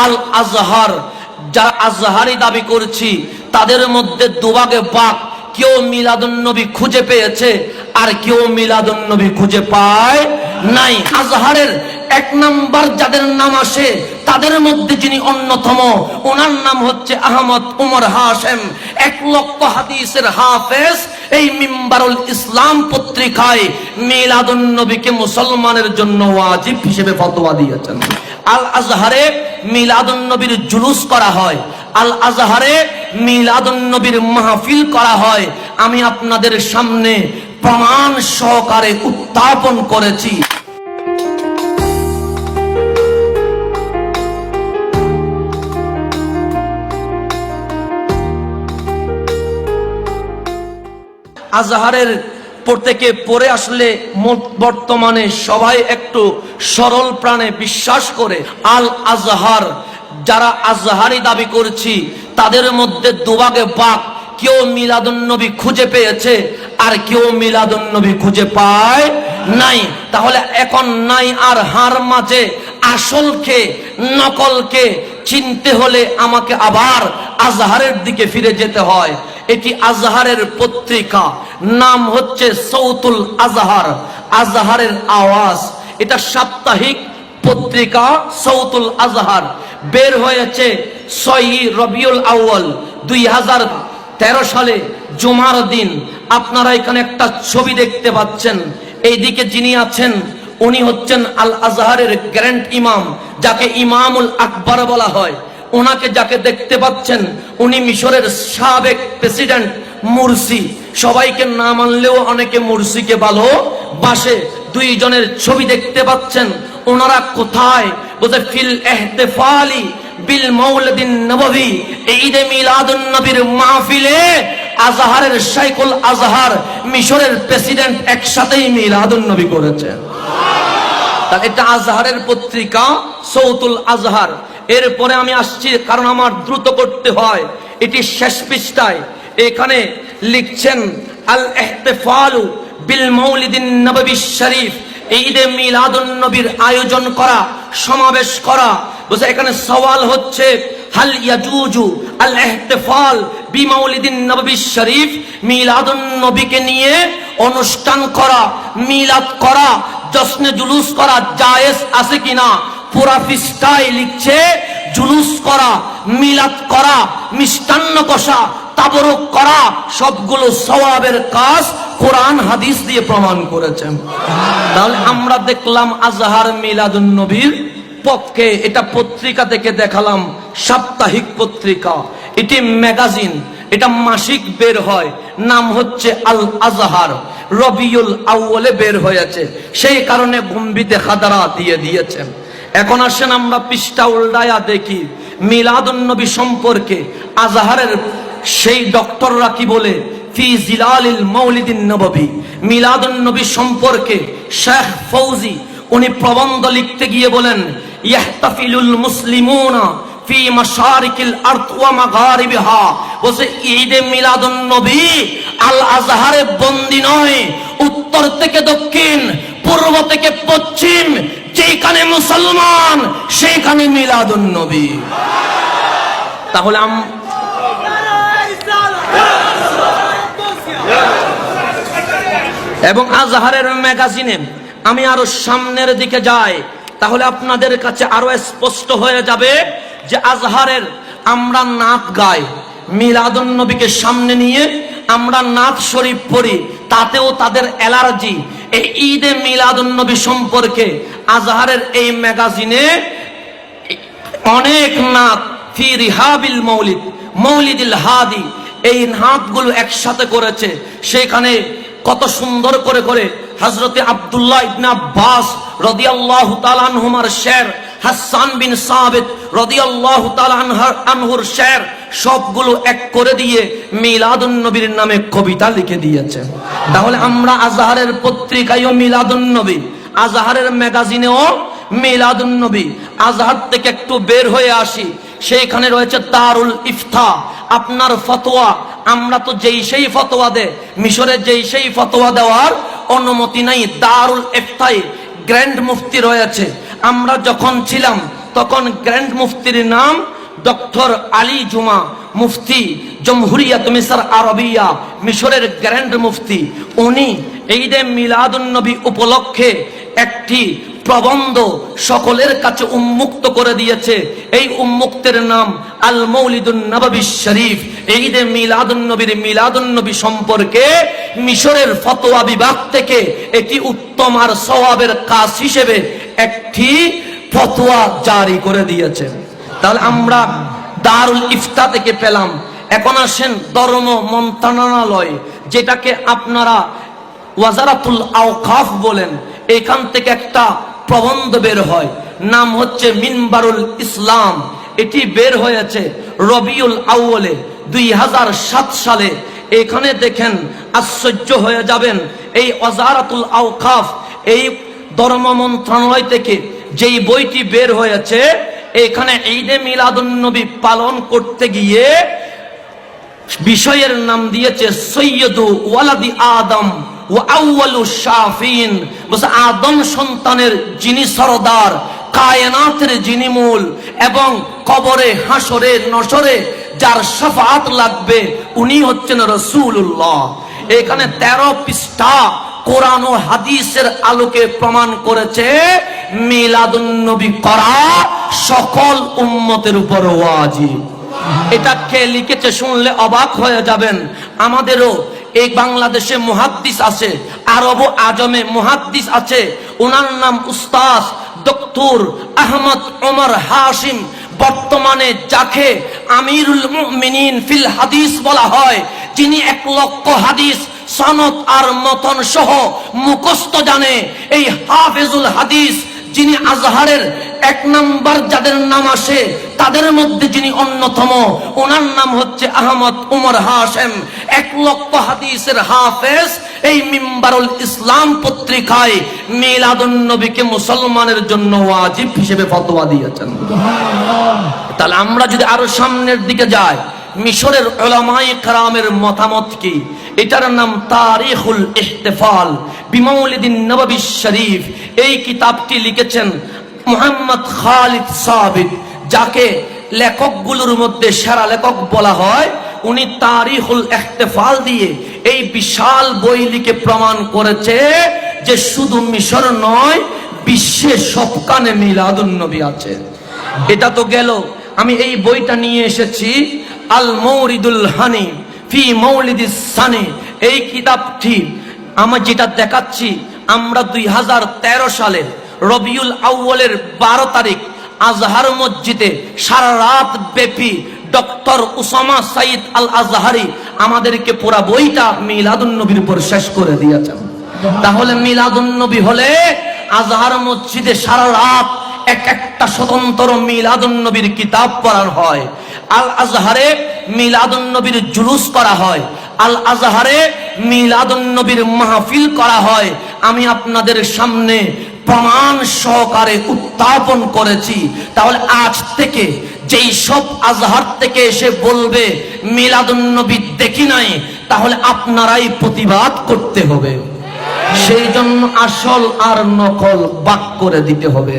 আল আজহার, যারা আজহারি দাবি করছি তাদের মধ্যে দুভাগে ভাগ। কেউ মিলাদুন্নবী খুঁজে পেয়েছে আর কেউ মিলাদুন্নবী খুঁজে পায় নাই। আজহারের এক নাম্বার যাদের নাম আসে তাদের মধ্যে যিনি অন্যতম, ওনার নাম হচ্ছে আহমদ উমর হাশেম, 1 লক্ষ হাদিসের হাফেজ। এই মিম্বারুল ইসলাম পত্রিকায় মিলাদুন্নবীকে মুসলমানের জন্য ওয়াজিব হিসেবে ফতোয়া দিয়েছেন। আল আজহারে মিলাদুন্নবীর জুলুস করা হয়, আল আজহারে মিলাদুন্নবীর মাহফিল করা হয়। আমি আপনাদের সামনে প্রমাণ সহকারে উত্থাপন করেছি। আজহারের প্রত্যেকে পড়ে আসলে বর্তমানে সবাই একটু সরল প্রাণে বিশ্বাস করে। আল আজহার, যারা আজহারি দাবি করছি তাদের মধ্যে দুভাগে ভাগ। কেউ মিলাদুন্নবী খুঁজে পেয়েছে আর কেউ মিলাদুন্নবী খুঁজে পায় নাই। তাহলে এখন নাই আর হার মাঝে আসলকে নকলকে চিনতে হলে আমাকে আবার আজহারের দিকে ফিরে যেতে হয়। এটি আজহারের পত্রিকা, নাম হচ্ছে সৌতুল আজহার, আজহারের আওয়াজ। এটা সাপ্তাহিক পত্রিকা সৌতুল আজহার। বের হয়েছে 6 রবিউল আউয়াল 2013 সালে জুমার দিন। আপনারা এখানে একটা ছবি দেখতে পাচ্ছেন। এইদিকে যিনি আছেন উনি হচ্ছেন আল আজহারের গ্র্যান্ড ইমাম, যাকে ইমামুল আকবর বলা হয়। ওনাকে যাকে দেখতে পাচ্ছেন উনি মিশরের সাবেক প্রেসিডেন্ট মুরসি। সবাইকে না মানলেও অনেকে মুরসিকে ভালোবাসে। 2 জনের ছবি দেখতে পাচ্ছেন। ওনারা কোথায়? বলতে ফিল ইহতিফালি বিল মাউলিদিন নববী, ঈদে মিলাদুন নবীর মাহফিলে আজহারের শাইখুল আজহার মিশরের প্রেসিডেন্ট একসাথেই মিলাদুন নবী করেছেন। তাহলে এটা আজহারের পত্রিকা সৌতুল আজহার। এরপরে আমি আসছি, কারণ আমার দ্রুত করতে হয়। এটি শেষ পৃষ্ঠায় এখানে লিখছেন আল ইহতিফালু বিল মাউলিদিন নববী শরীফ, ঈদে মিলাদুন নবীর আয়োজন করা, সমাবেশ করা। বুঝে এখানে সওয়াল হচ্ছে হাল ইয়াজুজু আল ইহতিফাল বিমাউলিদিন নববী শরীফ, মিলাদুন নবীকে নিয়ে অনুষ্ঠান করা, মিলাদ করা, জশ্নে জুলুস করা জায়েজ আছে কিনা? পুরা পৃষ্ঠায় লিখছে জুলুস করা, মিলাদ করা, মিষ্টান্ন কষা, তাবরুক করা সবগুলো সওয়াবের কাজ কোরআন হাদিস দিয়ে প্রমাণ করেছেন। তাহলে আমরা দেখলাম আজহার মিলাদুন নবীর পক্ষে। এটা পত্রিকা থেকে দেখালাম, সাপ্তাহিক পত্রিকা, এটি ম্যাগাজিন, এটা মাসিক বের হয়, নাম হচ্ছে আল আজহার। রবিউল আউয়ালে বের হয়েছে, সেই কারণে গম্বিতে খাদারা দিয়ে দিয়েছেন। এখন আসেন আমরা পৃষ্ঠা উল্টায়া দেখি মিলাদুন নবী সম্পর্কে আজহারের সেই ডক্টররা কি বলে। ফি জিলালিল মাউলিদিন নববী, মিলাদুন নবী সম্পর্কে শেখ ফৌজি উনি প্রবন্ধ লিখতে গিয়ে বলেন, ইয়াহতাফিলুল মুসলিমুনা ফি মাশারিকিল আরদ ওয়া মাগারিবিহা। বলছে ঈদে মিলাদুন নবী আল আজহারে বন্দী নয়, উত্তর থেকে দক্ষিণ, পূর্ব থেকে পশ্চিম, যেখানে মুসলমান সেখানে মিলাদুন নবী। তাহলে এবং আজহারের ম্যাগাজিনে আমি আরো সামনের দিকে যাই, তাহলে আপনাদের কাছে আরো স্পষ্ট হয়ে যাবে যে আজহারের আমরা নাত গাই, মিলাদুন নবীকে সামনে নিয়ে আমরা নাত শরীফ পড়ি, তাতেও তাদের অ্যালার্জি। এই ঈদে মিলাদুন নবী সম্পর্কে আজহারের এই ম্যাগাজিনে অনেক নাত, ফি রিহাবিল মাউলিদ, মাউলিদিল হাদি, এই নাতগুলো একসাথে করেছে। সেখানে কত সুন্দর করে করে হযরতে আব্দুল্লাহ ইবনে আব্বাস রাদিয়াল্লাহু তাআলা আনহুমার শের, হাসান বিন সাবিত রাদিয়াল্লাহু তাআলা আনহুর শের সবগুলো এক করে দিয়ে মিলাদুন নবীর নামে কবিতা লিখে দিয়েছে। তাহলে আমরা আজহারের পত্রিকায়ও মিলাদুন নবী, আজহারের ম্যাগাজিনেও মিলাদুন নবী। আজহার থেকে একটু বের হয়ে আসি, সেইখানে রয়েছে দারুল ইফতা, আপনার ফতোয়া। আমরা তো যেই সেই ফতোয়া দে, মিশরে যেই সেই ফতোয়া দেওয়ার অনুমতি নাই। দারুল ইফতায় গ্র্যান্ড মুফতি রয়েছে। আমরা যখন ছিলাম তখন গ্র্যান্ড মুফতির নাম ডক্টর আলী জুমা, মুফতি জমহুরিয়াত মিসর আরবিয়া, মিশরের গ্র্যান্ড মুফতি। উনি ঈদে মিলাদুন নবী উপলক্ষে একটি প্রবন্ধ সকলের কাছে উন্মুক্ত করে দিয়েছে। এই উন্মুক্তের নাম আল মৌলিদুন নববী শরীফ। ঈদে মিলাদুন নবী সম্পর্কে মিশরের ফতোয়া বিভাগ থেকে এটি উত্তম আর সওয়াবের কাজ হিসেবে একটি ফতোয়া জারি করে দিয়েছে। তাহলে আমরা দারুল ইফতা থেকে পেলাম। এখন আসেন ধর্ম মন্ত্রণালয়, যেটাকে আপনারা ওয়াজারাতুল আওকাফ বলেন। এখান থেকে একটা প্রবন্ধ বের হয়, নাম হচ্ছে মিনবারুল ইসলাম। এটি বের হয়েছে রবিউল আউয়ালে 2007 সালে। এখানে দেখেন, আশ্চর্য হয়ে যাবেন, এই ওয়াজারাতুল আওকাফ, এই ধর্ম মন্ত্রণালয় থেকে যেই বইটি বের হয়েছে, এখানে ঈদে মিলাদুন নবী পালন করতে গিয়ে বিষয়ের নাম দিয়েছে সৈয়দু ওয়ালাদি আদম ওয়া আউয়ালু শাফিন। বলে আদম সন্তানের যিনি সরদার, কায়নাতের যিনি মূল, এবং কবরে হাসরে নসরে যার শাফাআত লাগবে উনি হচ্ছেন রাসূলুল্লাহ। এখানে 13 পৃষ্ঠা কোরআন ও হাদিসের আলোকে প্রমাণ করেছে মিলাদুন নবী করা সকল উম্মতের উপর ওয়াজিব। এটা কে লিখেছে শুনলে অবাক হয়ে যাবেন। আমাদেরও এই বাংলাদেশে মুহাদ্দিস আছে, আরব ও আজমে মুহাদ্দিস আছে। ওনার নাম উস্তাদ ডক্টর আহমদ ওমর হাশিম। বর্তমানে যাকে আমিরুল মুমিনিন ফিল হাদিস বলা হয়, যিনি 1 লক্ষ হাদিস সনদ আর মতন সহ মুখস্থ জানে, এই হাফেজুল হাদিস, যিনি আজহারের 1 নম্বর যাদের নাম আসে তাদের মধ্যে যিনি অন্যতম, ওনার নাম হচ্ছে আহমদ উমর হাশেম। 1 লক্ষ হাদিসের হাফেজ এই মিম্বারুল ইসলাম পত্রিকায় মিলাদুন নবীকে মুসলমানের জন্য ওয়াজিব হিসেবে ফতোয়া দিয়েছেন। তাহলে আমরা যদি আরো সামনের দিকে যাই, মিশরের উলামায়ে কেরামের মতামত কি? এটার নাম তারিখুল ইহতিফাল বিমাউলিদিন নববী শরীফ। এই কিতাবটি লিখেছেন মুহাম্মদ খালিদ সাবিত, যাকে লেখকগুলোর মধ্যে সেরা লেখক বলা হয়। উনি তারিখুল ইহতিফাল দিয়ে এই বিশাল বই লিখে প্রমাণ করেছে যে শুধু মিশর নয়, বিশ্বে সবখানে মিলাদুন নবী আছে। এটা তো গেল। আমি এই বইটা নিয়ে এসেছি, আল মৌরিদুল হানি ফি মৌলিদিস সানি। এই কিতাবটি আমার যেটা দেখাচ্ছি, আমরা 2013 সালে রবিউল আউয়ালের 12 তারিখ আজহার মসজিদে সারা রাত ব্যাপী ডক্টর উসামা সাইদ আল আজহারি আমাদেরকে পুরা বইটা মিলাদুন নবীর উপর শেষ করে দিয়েছেন। তাহলে মিলাদুন নবী হলে আজহার মসজিদে সারা রাত একটা স্বতন্ত্র মিলাদুন নবীর কিতাব পড়ানো হয়। আল আজহারে মিলাদুন নবীর জুলুস করা হয়, আল আজহারে মিলাদুন নবীর মাহফিল করা হয়। আমি আপনাদের সামনে প্রমাণ সহকারে উত্থাপন করেছি। তাহলে আজ থেকে যেই সব আজহার থেকে এসে বলবে মিলাদুন নবী দেখি নাই, তাহলে আপনারাই প্রতিবাদ করতে হবে। সেই জন্য আসল আর নকল বাক করে দিতে হবে।